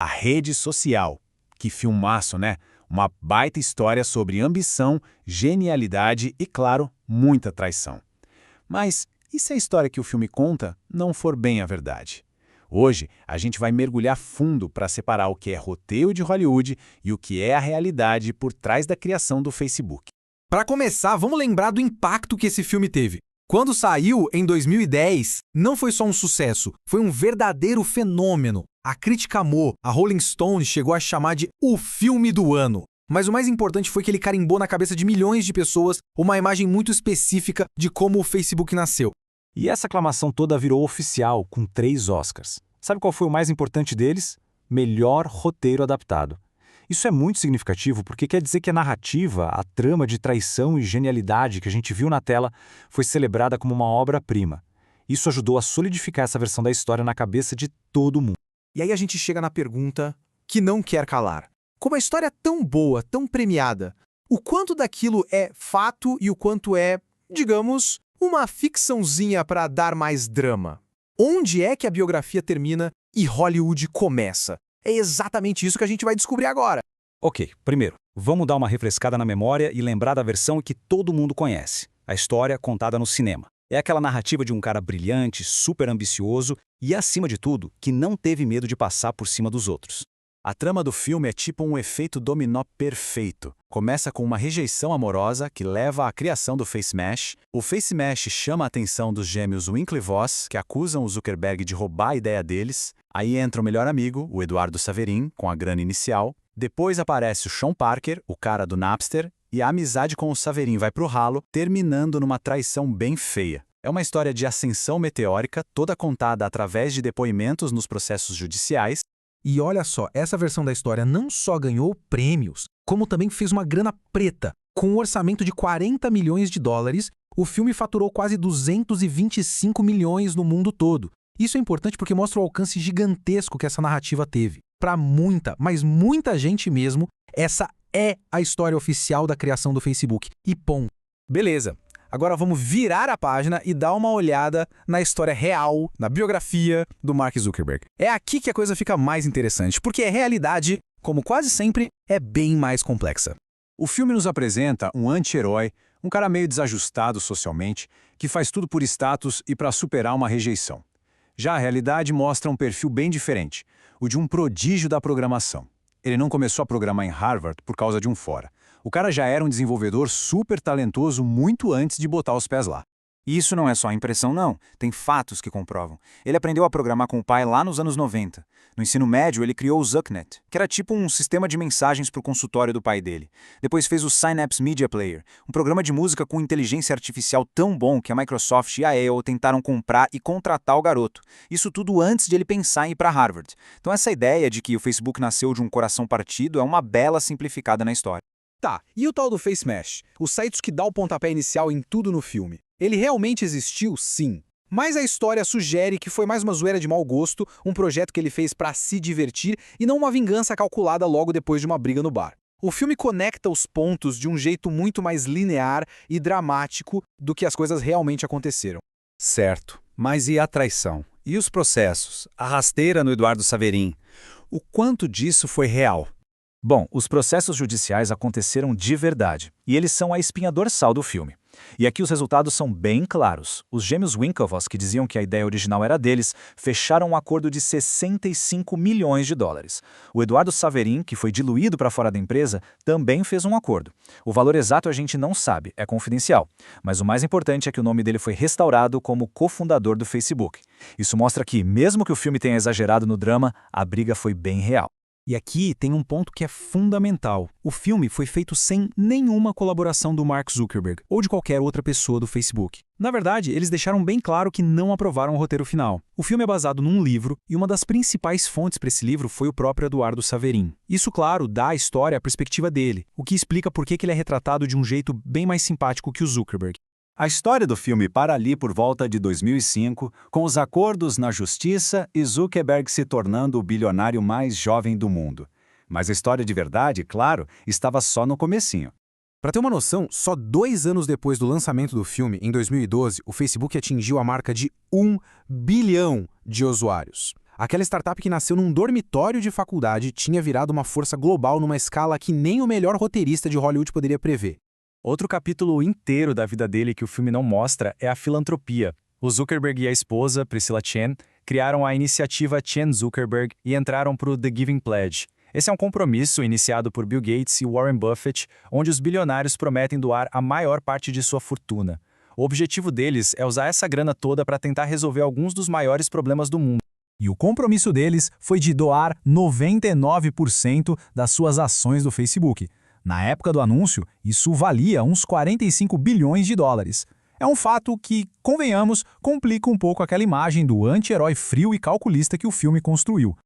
A Rede Social. Que filmaço, né? Uma baita história sobre ambição, genialidade e, claro, muita traição. Mas e se a história que o filme conta não for bem a verdade? Hoje, a gente vai mergulhar fundo para separar o que é roteiro de Hollywood e o que é a realidade por trás da criação do Facebook. Para começar, vamos lembrar do impacto que esse filme teve. Quando saiu, em 2010, não foi só um sucesso, foi um verdadeiro fenômeno. A crítica amou, a Rolling Stone chegou a chamar de o filme do ano. Mas o mais importante foi que ele carimbou na cabeça de milhões de pessoas uma imagem muito específica de como o Facebook nasceu. E essa aclamação toda virou oficial, com 3 Oscars. Sabe qual foi o mais importante deles? Melhor roteiro adaptado. Isso é muito significativo porque quer dizer que a narrativa, a trama de traição e genialidade que a gente viu na tela foi celebrada como uma obra-prima. Isso ajudou a solidificar essa versão da história na cabeça de todo mundo. E aí a gente chega na pergunta que não quer calar. Como a história é tão boa, tão premiada, o quanto daquilo é fato e o quanto é, digamos, uma ficçãozinha para dar mais drama? Onde é que a biografia termina e Hollywood começa? É exatamente isso que a gente vai descobrir agora. Ok, primeiro, vamos dar uma refrescada na memória e lembrar da versão que todo mundo conhece, a história contada no cinema. É aquela narrativa de um cara brilhante, super ambicioso e, acima de tudo, que não teve medo de passar por cima dos outros. A trama do filme é tipo um efeito dominó perfeito. Começa com uma rejeição amorosa que leva à criação do FaceMash. O FaceMash chama a atenção dos gêmeos Winklevoss, que acusam o Zuckerberg de roubar a ideia deles. Aí entra o melhor amigo, o Eduardo Saverin, com a grana inicial. Depois aparece o Sean Parker, o cara do Napster, e a amizade com o Saverin vai pro ralo, terminando numa traição bem feia. É uma história de ascensão meteórica, toda contada através de depoimentos nos processos judiciais. E olha só, essa versão da história não só ganhou prêmios, como também fez uma grana preta. Com um orçamento de 40 milhões de dólares, o filme faturou quase 225 milhões no mundo todo. Isso é importante porque mostra o alcance gigantesco que essa narrativa teve. Para muita, mas muita gente mesmo, essa é a história oficial da criação do Facebook. E ponto. Beleza. Agora vamos virar a página e dar uma olhada na história real, na biografia do Mark Zuckerberg. É aqui que a coisa fica mais interessante, porque a realidade, como quase sempre, é bem mais complexa. O filme nos apresenta um anti-herói, um cara meio desajustado socialmente, que faz tudo por status e para superar uma rejeição. Já a realidade mostra um perfil bem diferente, o de um prodígio da programação. Ele não começou a programar em Harvard por causa de um fora. O cara já era um desenvolvedor super talentoso muito antes de botar os pés lá. E isso não é só impressão, não. Tem fatos que comprovam. Ele aprendeu a programar com o pai lá nos anos 90. No ensino médio, ele criou o ZuckNet, que era tipo um sistema de mensagens para o consultório do pai dele. Depois fez o Synapse Media Player, um programa de música com inteligência artificial tão bom que a Microsoft e a Apple tentaram comprar e contratar o garoto. Isso tudo antes de ele pensar em ir para Harvard. Então essa ideia de que o Facebook nasceu de um coração partido é uma bela simplificada na história. Tá, e o tal do FaceMash? Os sites que dá o pontapé inicial em tudo no filme. Ele realmente existiu, sim. Mas a história sugere que foi mais uma zoeira de mau gosto, um projeto que ele fez para se divertir e não uma vingança calculada logo depois de uma briga no bar. O filme conecta os pontos de um jeito muito mais linear e dramático do que as coisas realmente aconteceram. Certo, mas e a traição? E os processos? A rasteira no Eduardo Saverin? O quanto disso foi real? Bom, os processos judiciais aconteceram de verdade, e eles são a espinha dorsal do filme. E aqui os resultados são bem claros. Os gêmeos Winklevoss, que diziam que a ideia original era deles, fecharam um acordo de 65 milhões de dólares. O Eduardo Saverin, que foi diluído para fora da empresa, também fez um acordo. O valor exato a gente não sabe, é confidencial. Mas o mais importante é que o nome dele foi restaurado como cofundador do Facebook. Isso mostra que, mesmo que o filme tenha exagerado no drama, a briga foi bem real. E aqui tem um ponto que é fundamental. O filme foi feito sem nenhuma colaboração do Mark Zuckerberg ou de qualquer outra pessoa do Facebook. Na verdade, eles deixaram bem claro que não aprovaram o roteiro final. O filme é baseado num livro e uma das principais fontes para esse livro foi o próprio Eduardo Saverin. Isso, claro, dá à história a perspectiva dele, o que explica por que ele é retratado de um jeito bem mais simpático que o Zuckerberg. A história do filme para ali por volta de 2005, com os acordos na justiça e Zuckerberg se tornando o bilionário mais jovem do mundo. Mas a história de verdade, claro, estava só no comecinho. Para ter uma noção, só 2 anos depois do lançamento do filme, em 2012, o Facebook atingiu a marca de 1 bilhão de usuários. Aquela startup que nasceu num dormitório de faculdade tinha virado uma força global numa escala que nem o melhor roteirista de Hollywood poderia prever. Outro capítulo inteiro da vida dele que o filme não mostra é a filantropia. O Zuckerberg e a esposa, Priscilla Chan, criaram a iniciativa Chan Zuckerberg e entraram para o The Giving Pledge. Esse é um compromisso iniciado por Bill Gates e Warren Buffett, onde os bilionários prometem doar a maior parte de sua fortuna. O objetivo deles é usar essa grana toda para tentar resolver alguns dos maiores problemas do mundo. E o compromisso deles foi de doar 99% das suas ações do Facebook. Na época do anúncio, isso valia uns 45 bilhões de dólares. É um fato que, convenhamos, complica um pouco aquela imagem do anti-herói frio e calculista que o filme construiu.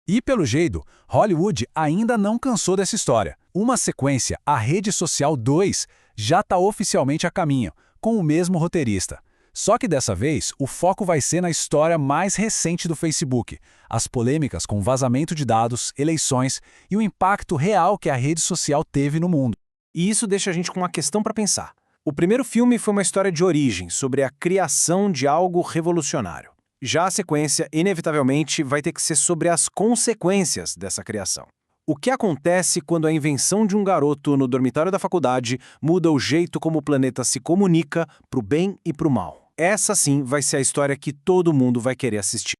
E, pelo jeito, Hollywood ainda não cansou dessa história. Uma sequência, A Rede Social 2, já está oficialmente a caminho, com o mesmo roteirista. Só que dessa vez, o foco vai ser na história mais recente do Facebook, as polêmicas com vazamento de dados, eleições e o impacto real que a rede social teve no mundo. E isso deixa a gente com uma questão para pensar. O primeiro filme foi uma história de origem, sobre a criação de algo revolucionário. Já a sequência, inevitavelmente, vai ter que ser sobre as consequências dessa criação. O que acontece quando a invenção de um garoto no dormitório da faculdade muda o jeito como o planeta se comunica para o bem e para o mal? Essa sim vai ser a história que todo mundo vai querer assistir.